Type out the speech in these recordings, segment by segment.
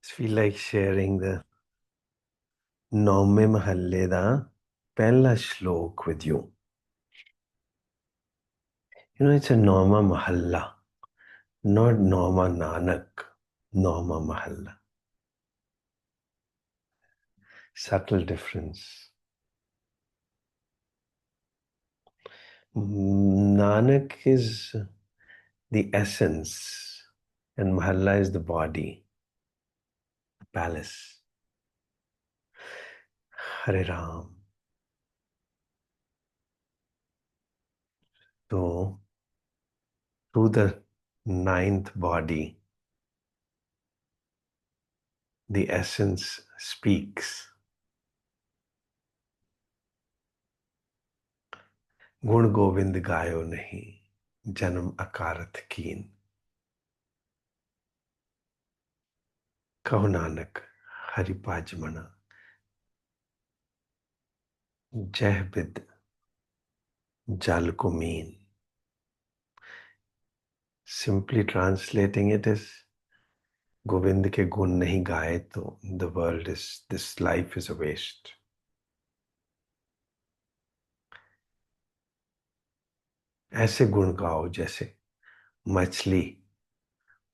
feel like sharing the नौमे महल्ले दा पहला श्लोक with you. You know, it's a Nauma Mahalla, not Nauma Nanak. Nauma Mahalla. Subtle difference. Nanak is the essence, and Mahalla is the body, the palace. Hare Ram. So, through the ninth body, the essence speaks. गुण गोविंद गायो नहीं जन्म अकारथ कीन कहो नानक हरि पाज मना जय बिद जल को mean. Simply translating it is Govind के गुण नहीं गाए तो the world is, this life is a waste. ऐसे गुण गाओ जैसे मछली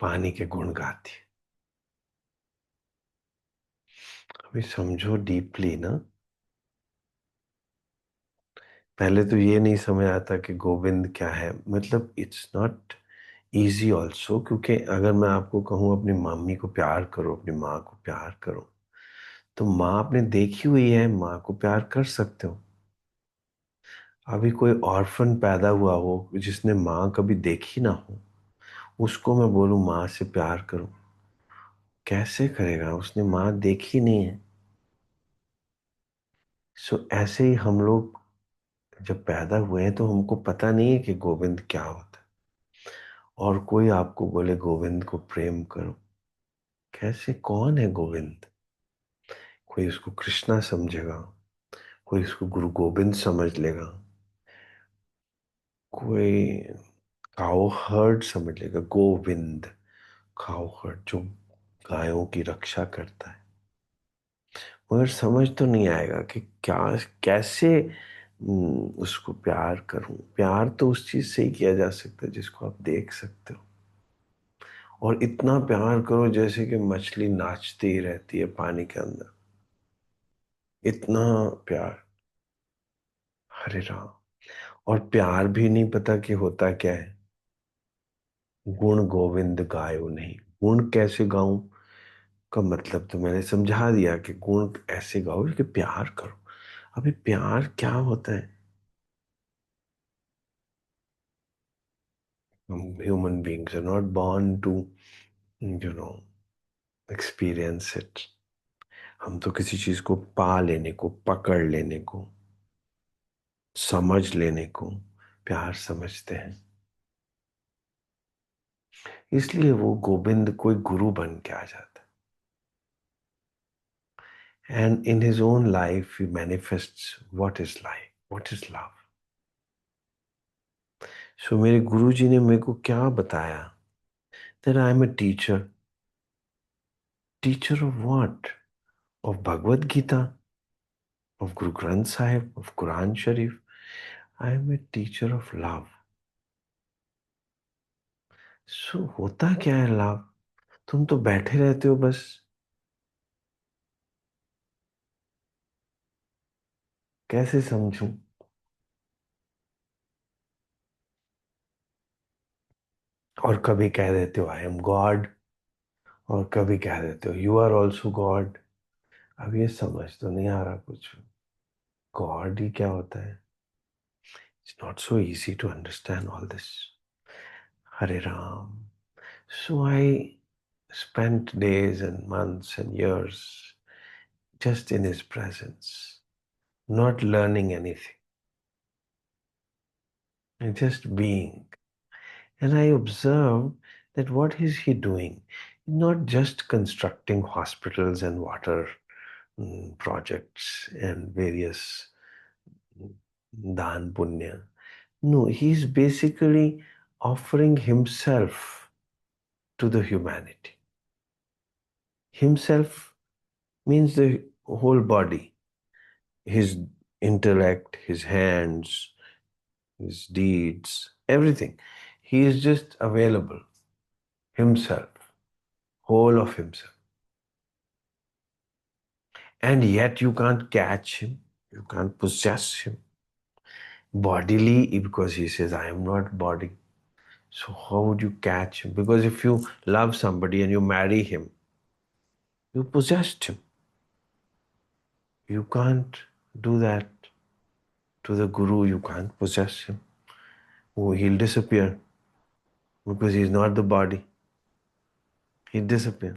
पानी के गुण गाती. अभी समझो डीपली ना. पहले तो ये नहीं समझ आता कि गोविंद क्या है. मतलब इट्स नॉट इजी ऑल्सो, क्योंकि अगर मैं आपको कहूँ अपनी मम्मी को प्यार करो, अपनी माँ को प्यार करो, तो माँ आपने देखी हुई है, माँ को प्यार कर सकते हो. अभी कोई ऑर्फन पैदा हुआ हो जिसने माँ कभी देखी ना हो, उसको मैं बोलूँ माँ से प्यार करो, कैसे करेगा? उसने माँ देखी नहीं है. ऐसे ही हम लोग जब पैदा हुए हैं तो हमको पता नहीं है कि गोविंद क्या होता है. और कोई आपको बोले गोविंद को प्रेम करो, कैसे? कौन है गोविंद? कोई इसको कृष्णा समझेगा, कोई इसको गुरु गोविंद समझ लेगा, कोई काउ हर्ड समझ लेगा. गोविंद काउ हर्ड जो गायों की रक्षा करता है. मगर समझ तो नहीं आएगा कि क्या, कैसे उसको प्यार करूं. प्यार तो उस चीज से ही किया जा सकता है जिसको आप देख सकते हो. और इतना प्यार करो जैसे कि मछली नाचती ही रहती है पानी के अंदर. इतना प्यार. हरे राम. और प्यार भी नहीं पता कि होता क्या है. गुण गोविंद गायो नहीं. गुण कैसे गाऊं का मतलब तो मैंने समझा दिया कि गुण ऐसे गाओ कि प्यार करो. अभी प्यार क्या होता है? Human beings are not born to, you know, experience it. हम तो किसी चीज को पा लेने को, पकड़ लेने को, समझ लेने को प्यार समझते हैं. इसलिए वो गोविंद कोई गुरु बन के आ जाता है. And in his own life he manifests what is life, what is love. मेरे गुरु जी ने मेरे को क्या बताया? That I am a teacher. Teacher of what? Of Bhagavad Gita, of Guru Granth Sahib, of Quran Sharif. I am a teacher of love. होता क्या है लव? तुम तो बैठे रहते हो बस. कैसे समझूं? और कभी कह देते हो आई एम गॉड, और कभी कह देते हो यू आर ऑल्सो गॉड. अब ये समझ तो नहीं आ रहा कुछ. गॉड ही क्या होता है? It's not so easy to understand all this. Hare Ram. I spent days and months and years just in his presence, not learning anything, and just being. And I observed that what is he doing? Not just constructing hospitals and water projects and various dan punya. No, he's basically offering himself to the humanity. Himself means the whole body, his intellect, his hands, his deeds, everything. He is just available, himself, whole of himself. And yet you can't catch him, you can't possess him bodily, because he says, I am not body. So how would you catch him? Because if you love somebody and you marry him, you possessed him. You can't do that to the Guru. You can't possess him. Oh, he'll disappear because he's not the body. He'll disappear.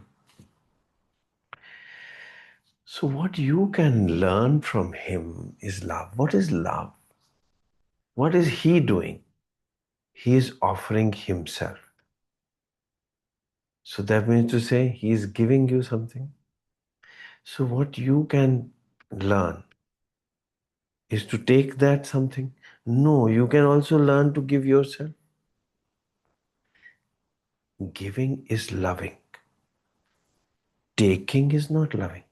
So what you can learn from him is love. What is love? What is he doing? He is offering himself. So that means to say he is giving you something. So what you can learn is to take that something. No, you can also learn to give yourself. Giving is loving. Taking is not loving.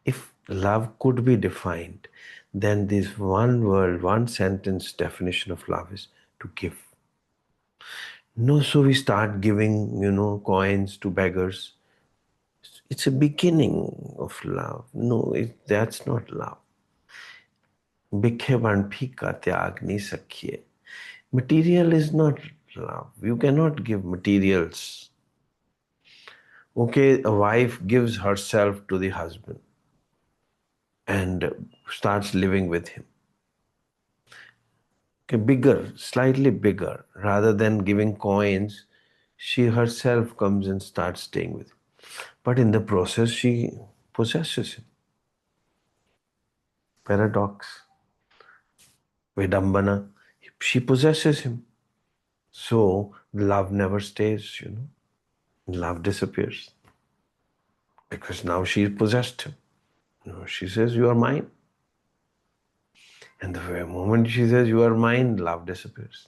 If love could be defined, then this one word, one sentence definition of love is to give. No, so we start giving, coins to beggars. It's a beginning of love. No, that's not love. Bikheban phika tyag ni sakhiye. Material is not love. You cannot give materials. Okay, a wife gives herself to the husband and starts living with him. Okay, bigger, slightly bigger, rather than giving coins, she herself comes and starts staying with him. But in the process, she possesses him. Paradox. Vedambana. She possesses him. So love never stays. Love disappears. Because now she possessed him. She says, you are mine. And the very moment she says, you are mine, love disappears.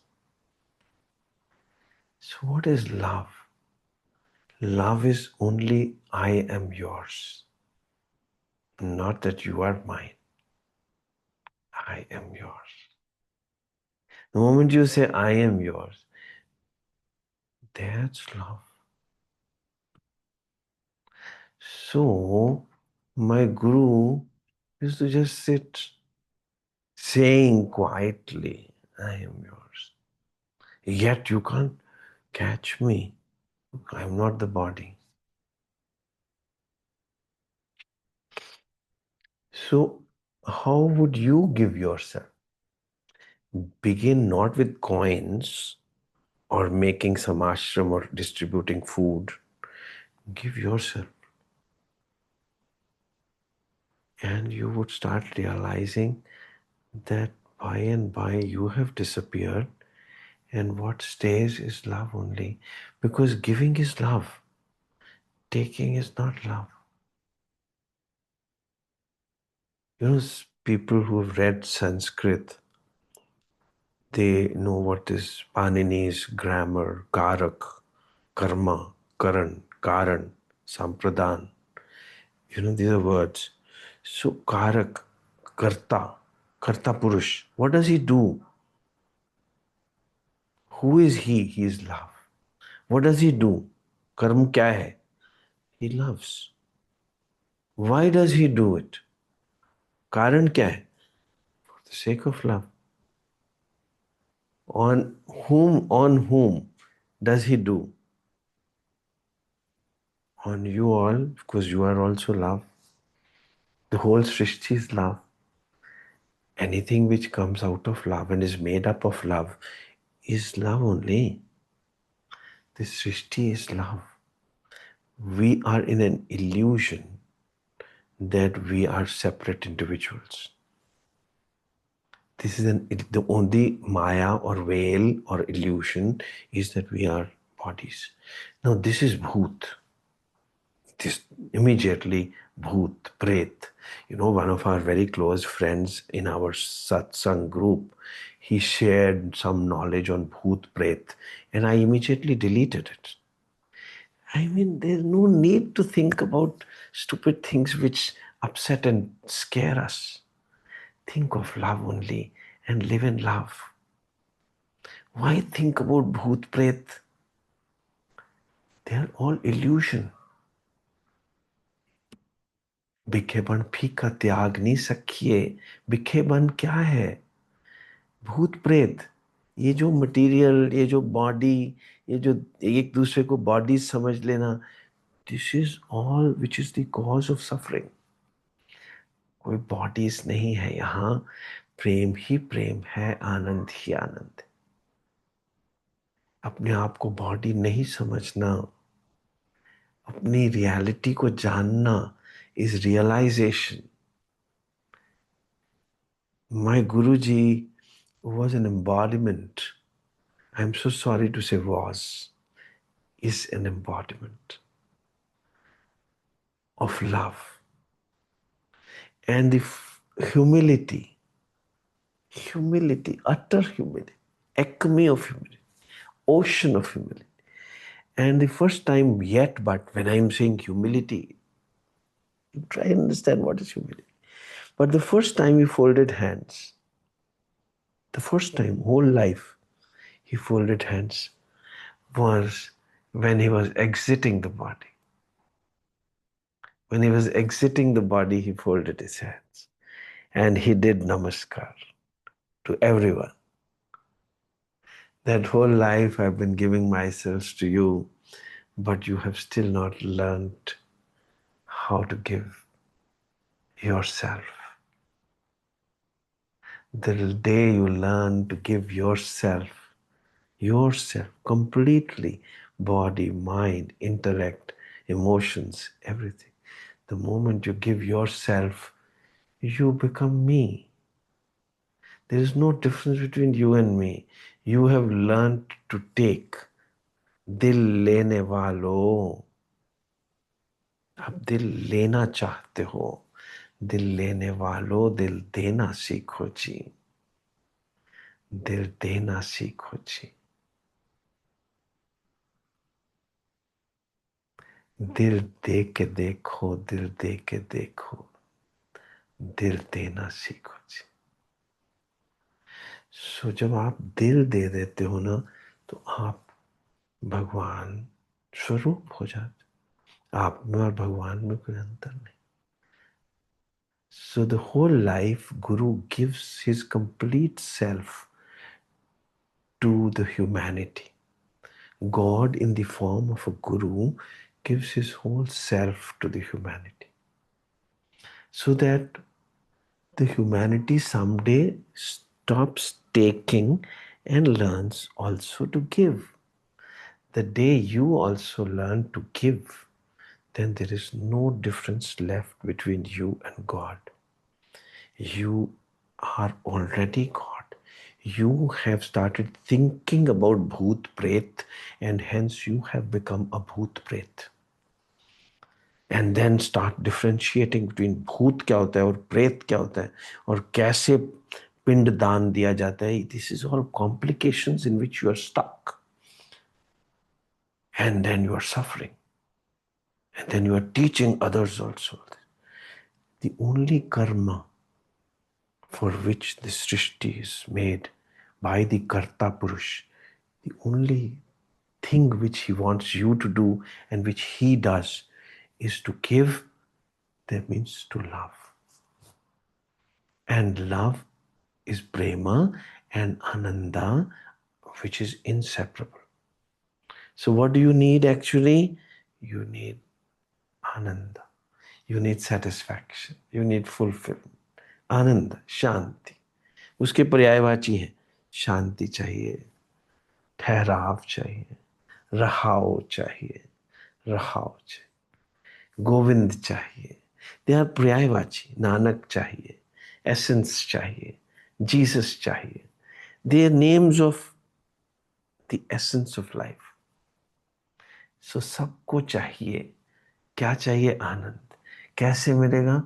So what is love? Love is only I am yours. Not that you are mine. I am yours. The moment you say, I am yours, that's love. So, my guru used to just sit saying quietly, I am yours. Yet you can't catch me. I'm not the body. So, how would you give yourself? Begin not with coins or making some ashram or distributing food. Give yourself. And you would start realizing that by and by you have disappeared, and what stays is love only. Because giving is love, taking is not love. People who have read Sanskrit, they know what is Panini's grammar, karak, karma, karan, sampradhan. These are words. So karak, karta purush. What does he do? Who is he? He is love. What does he do? Karma kya hai? He loves. Why does he do it? Karan kya hai? For the sake of love. On whom does he do? On you all, because you are also love. The whole Srishti is love. Anything which comes out of love and is made up of love is love only. This Srishti is love. We are in an illusion that we are separate individuals. This is the only maya or veil or illusion is that we are bodies. Now this is bhoot. This immediately bhoot, pret. One of our very close friends in our satsang group, he shared some knowledge on bhoot, pret, and I immediately deleted it. I mean, there's no need to think about stupid things which upset and scare us. Think of love only and live in love. Why think about bhoot pret? They are all illusion. बिखेबन फीका त्याग नहीं सकिए. बिखेबन क्या है? भूत प्रेत. ये जो मटेरियल, ये जो बॉडी, ये जो एक दूसरे को बॉडी समझ लेना, this is all which is the cause of suffering. कोई बॉडीज नहीं है यहाँ. प्रेम ही प्रेम है, आनंद ही आनंद. अपने आप को बॉडी नहीं समझना, अपनी रियलिटी को जानना is realisation. My Guruji was an embodiment. I'm so sorry to say was, is an embodiment of love and the humility, humility, utter humility, acme of humility, ocean of humility. And the first time yet, but when I'm saying humility, try and understand what is humility. But the first time he folded hands, the first time, whole life, he folded hands was when he was exiting the body. When he was exiting the body, he folded his hands and he did namaskar to everyone. That whole life I've been giving myself to you, but you have still not learned how to give yourself. The day you learn to give yourself completely, body, mind, intellect, emotions, everything. The moment you give yourself, you become me. There is no difference between you and me. You have learned to take. दिल लेने वालों, आप दिल लेना चाहते हो. दिल लेने वालों, दिल देना सीखो जी. दिल देना सीखो जी. दिल दे के देखो, दिल दे के देखो. दिल देना सीखो जी. सो जब आप दिल दे देते हो ना, तो आप भगवान स्वरूप हो जाते. आप में और भगवान में कोई अंतर नहीं. So the whole life, Guru gives his complete self to the humanity. God, in the form of a Guru, gives his whole self to the humanity. So that the humanity someday stops taking and learns also to give. The day you also learn to give, then there is no difference left between you and God. You are already God. You have started thinking about Bhoot Pret, and hence you have become a Bhoot Pret. And then start differentiating between भूत क्या होता है और प्रेत क्या होता है और कैसे पिंड दान दिया जाता है. This is all complications in which you are stuck. And then you are suffering. And then you are teaching others also. The only karma for which the Srishti is made by the Karta Purush, the only thing which he wants you to do and which he does is to give. That means to love. And love is prema and ananda, which is inseparable. So what do you need actually? You need ananda. You need satisfaction. You need fulfillment. आनंद, शांति, उसके पर्यायवाची है. शांति चाहिए, ठहराव चाहिए, रहाव चाहिए, रहाव चाहिए, गोविंद चाहिए. They are पर्यायवाची. नानक चाहिए, एसेंस चाहिए, जीसस चाहिए. They are names of the essence of life. So सबको चाहिए. क्या चाहिए? आनंद. कैसे मिलेगा?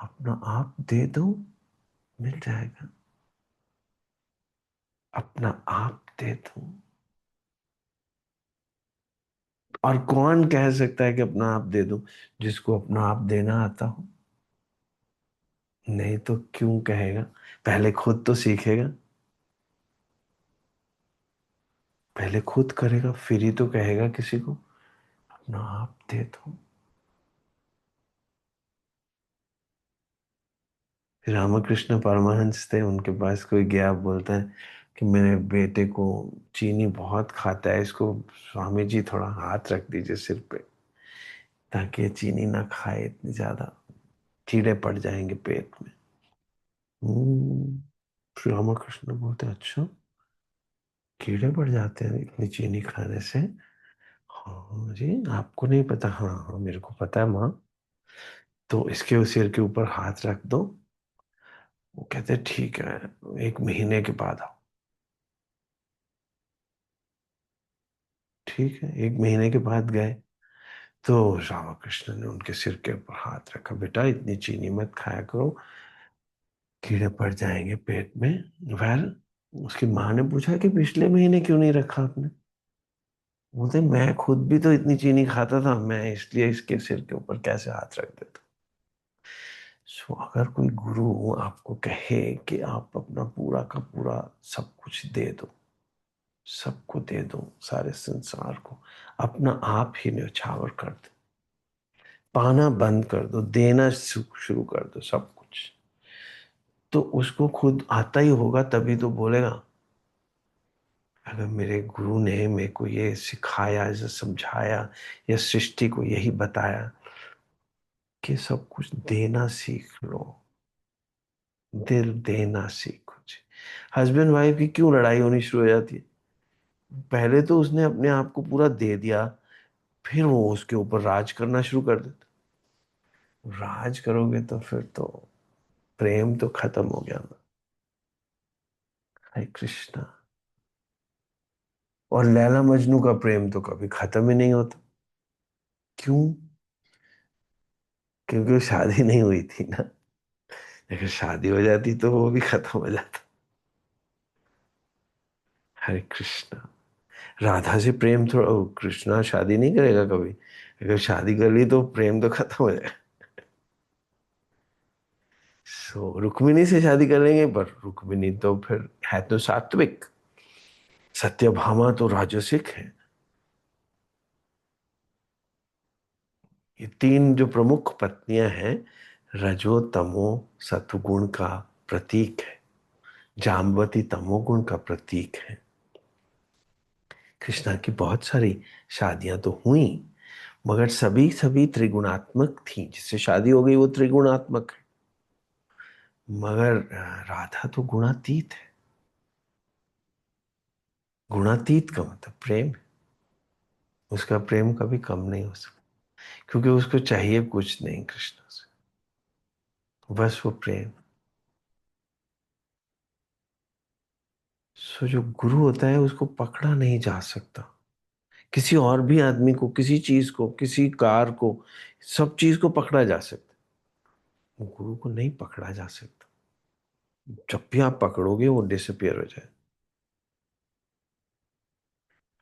अपना आप दे दो, मिल जाएगा. अपना आप दे दो. और कौन कह सकता है कि अपना आप दे दूं, जिसको अपना आप देना आता हो? नहीं तो क्यों कहेगा? पहले खुद तो सीखेगा, पहले खुद करेगा फिर ही तो कहेगा किसी को अपना आप दे दो। रामकृष्ण परमहंस थे, उनके पास कोई गया, बोलता है कि मेरे बेटे को चीनी बहुत खाता है, इसको स्वामी जी थोड़ा हाथ रख दीजिए सिर पे, ताकि ये चीनी ना खाए इतनी ज्यादा, कीड़े पड़ जाएंगे पेट में। श्री रामकृष्ण बोलते हैं, अच्छा कीड़े पड़ जाते हैं इतनी चीनी खाने से? हाँ जी, आपको नहीं पता? हाँ हाँ मेरे को पता है माँ। तो इसके सिर के ऊपर हाथ रख दो। वो कहते हैं ठीक है, 1 महीने के बाद आओ। ठीक है, 1 महीने के बाद गए, तो रामकृष्ण ने उनके सिर के ऊपर हाथ रखा, बेटा इतनी चीनी मत खाया करो, कीड़े पड़ जाएंगे पेट में। वह उसकी माँ ने पूछा कि पिछले महीने क्यों नहीं रखा आपने? बोलते मैं खुद भी तो इतनी चीनी खाता था, मैं इसलिए इसके सिर के ऊपर कैसे हाथ रख देता। सो अगर कोई गुरु आपको कहे कि आप अपना पूरा का पूरा सब कुछ दे दो, सबको दे दो, सारे संसार को, अपना आप ही न्यौछावर कर दो, पाना बंद कर दो, देना शुरू कर दो सब कुछ, तो उसको खुद आता ही होगा, तभी तो बोलेगा। अगर मेरे गुरु ने मेरे को ये सिखाया, ये समझाया, या सृष्टि को यही बताया कि सब कुछ देना सीख लो, दिल देना सीखो जी। हस्बैंड वाइफ की क्यों लड़ाई होनी शुरू हो जाती है? पहले तो उसने अपने आप को पूरा दे दिया, फिर वो उसके ऊपर राज करना शुरू कर देता। राज करोगे तो फिर तो प्रेम तो खत्म हो गया ना। हरे कृष्णा। और लैला मजनू का प्रेम तो कभी खत्म ही नहीं होता। क्यों? क्योंकि वो शादी नहीं हुई थी ना। अगर शादी हो जाती तो वो भी खत्म हो जाता। हरे कृष्णा। राधा से प्रेम थोड़ा, ओ, कृष्णा शादी नहीं करेगा कभी? अगर शादी कर ली तो प्रेम तो खत्म हो जाएगा। सो रुक्मिणी से शादी करेंगे, पर रुक्मिणी तो फिर है तो सात्विक, सत्यभामा तो राजसिक है। ये 3 जो प्रमुख पत्नियां हैं, रजो तमो सत्वगुण का प्रतीक है। जाम्बवती तमोगुण का प्रतीक है। कृष्णा की बहुत सारी शादियां तो हुई, मगर सभी सभी त्रिगुणात्मक थी। जिससे शादी हो गई वो त्रिगुणात्मक है। मगर राधा तो गुणातीत है। गुणातीत का मतलब प्रेम है। उसका प्रेम कभी कम नहीं हो सकता, क्योंकि उसको चाहिए कुछ नहीं कृष्ण से, बस वो प्रेम। सो जो गुरु होता है उसको पकड़ा नहीं जा सकता। किसी और भी आदमी को, किसी चीज को, किसी कार को, सब चीज को पकड़ा जा सकता है, गुरु को नहीं पकड़ा जा सकता। जब भी आप पकड़ोगे वो डिसअपियर हो जाए।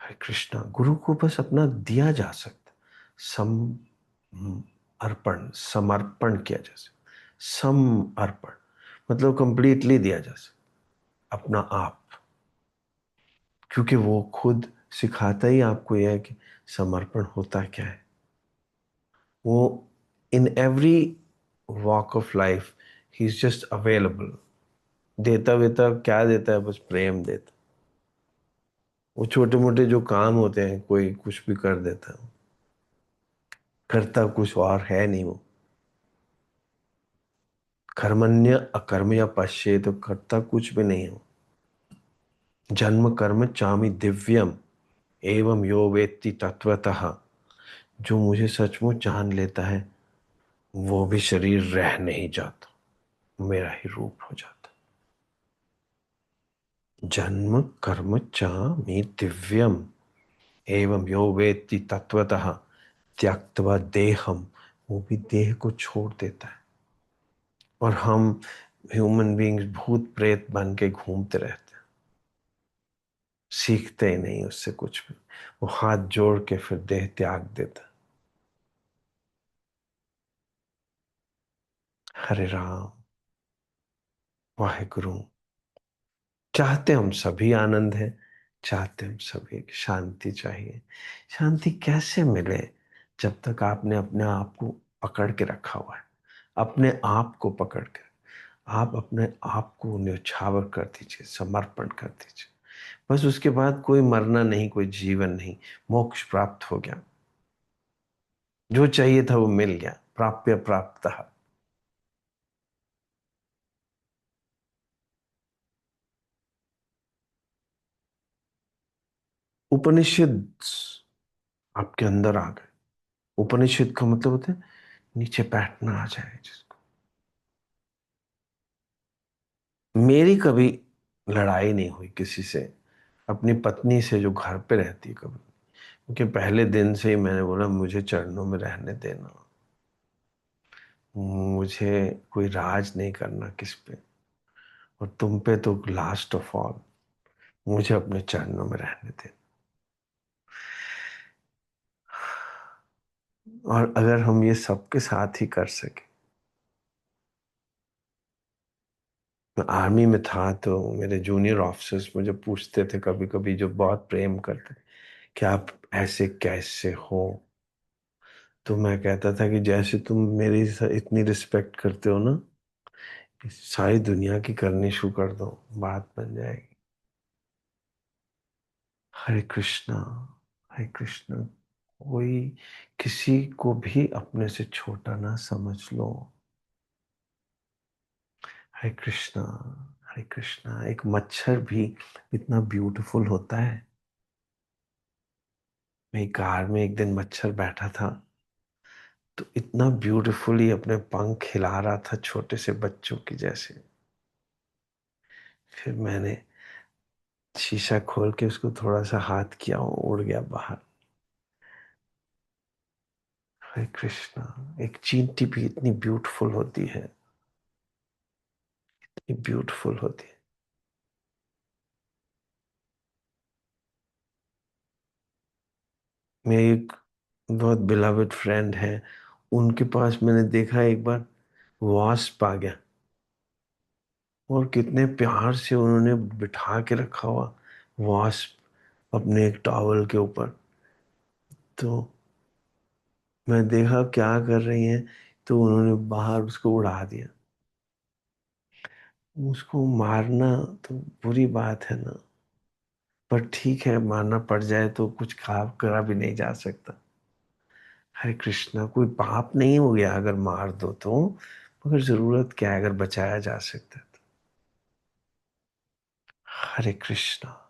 हरे कृष्णा। गुरु को बस अपना दिया जा सकता, सम अर्पण, समर्पण किया जा सकता। सम अर्पण मतलब कंप्लीटली दिया जा सकता अपना आप, क्योंकि वो खुद सिखाता ही आपको यह है कि समर्पण होता क्या है। वो in every walk of life he is just available. देता वेता क्या देता है? बस प्रेम देता। वो छोटे मोटे जो काम होते हैं, कोई कुछ भी कर देता है, करता कुछ और है नहीं वो। कर्मण्य अकर्मण्य पश्ये, तो करता कुछ भी नहीं हो। जन्म कर्म चामि दिव्यम, एवं यो वेत्ति तत्वतः। जो मुझे सचमुच जान लेता है, वो भी शरीर रह नहीं जाता, मेरा ही रूप हो जाता। जन्म कर्म चामि दिव्यम, एवं यो वेत्ति तत्वतः त्यक्त्वा देहम। वो भी देह को छोड़ देता है, और हम ह्यूमन बीइंग्स भूत प्रेत बन के घूमते रहते हैं। सीखते ही नहीं उससे कुछ भी। वो हाथ जोड़ के फिर देह त्याग देता। हरे राम। वाहेगुरु। चाहते हम सभी आनंद है, चाहते हम सभी की शांति चाहिए। शांति कैसे मिले जब तक आपने अपने आप को पकड़ के रखा हुआ है। अपने आप को पकड़ के आप अपने आप को न्यौछावर कर दीजिए, समर्पण कर दीजिए। बस उसके बाद कोई मरना नहीं, कोई जीवन नहीं, मोक्ष प्राप्त हो गया। जो चाहिए था वो मिल गया, प्राप्य प्राप्त। उपनिषद आपके अंदर आ गए। उपनिषद का मतलब होता है नीचे बैठना आ जाए जिसको। मेरी कभी लड़ाई नहीं हुई किसी से, अपनी पत्नी से जो घर पे रहती है कभी। क्योंकि पहले दिन से ही मैंने बोला मुझे चरणों में रहने देना, मुझे कोई राज नहीं करना किस पे, और तुम पे तो लास्ट ऑफ ऑल, मुझे अपने चरणों में रहने देना। और अगर हम ये सबके साथ ही कर सके। मैं आर्मी में था तो मेरे जूनियर ऑफिसर्स मुझे पूछते थे कभी कभी, जो बहुत प्रेम करते, कि आप ऐसे कैसे हो। तो मैं कहता था कि जैसे तुम मेरी इतनी रिस्पेक्ट करते हो ना, इस सारी दुनिया की करनी शुरू कर दो, बात बन जाएगी। हरे कृष्णा। हरे कृष्णा। कोई किसी को भी अपने से छोटा ना समझ लो। हरे कृष्णा। हरे कृष्णा। एक मच्छर भी इतना ब्यूटीफुल होता है। मैं कार में एक दिन मच्छर बैठा था, तो इतना ब्यूटीफुली अपने पंख हिला रहा था छोटे से बच्चों की जैसे। फिर मैंने शीशा खोल के उसको थोड़ा सा हाथ किया, वो उड़ गया बाहर। हरे कृष्णा। एक चींटी भी इतनी ब्यूटीफुल होती है, इतनी ब्यूटीफुल होती है। मेरी एक बहुत बिलवेड फ्रेंड है, उनके पास मैंने देखा एक बार वास्प आ गया, और कितने प्यार से उन्होंने बिठा के रखा हुआ वास्प अपने एक टॉवल के ऊपर। तो मैं देखा क्या कर रही हैं, तो उन्होंने बाहर उसको उड़ा दिया। उसको मारना तो बुरी बात है ना, पर ठीक है, मारना पड़ जाए तो कुछ खराब करा भी नहीं जा सकता। हरे कृष्णा। कोई पाप नहीं हो गया अगर मार दो तो, मगर जरूरत क्या है अगर बचाया जा सकता है तो। हरे कृष्णा।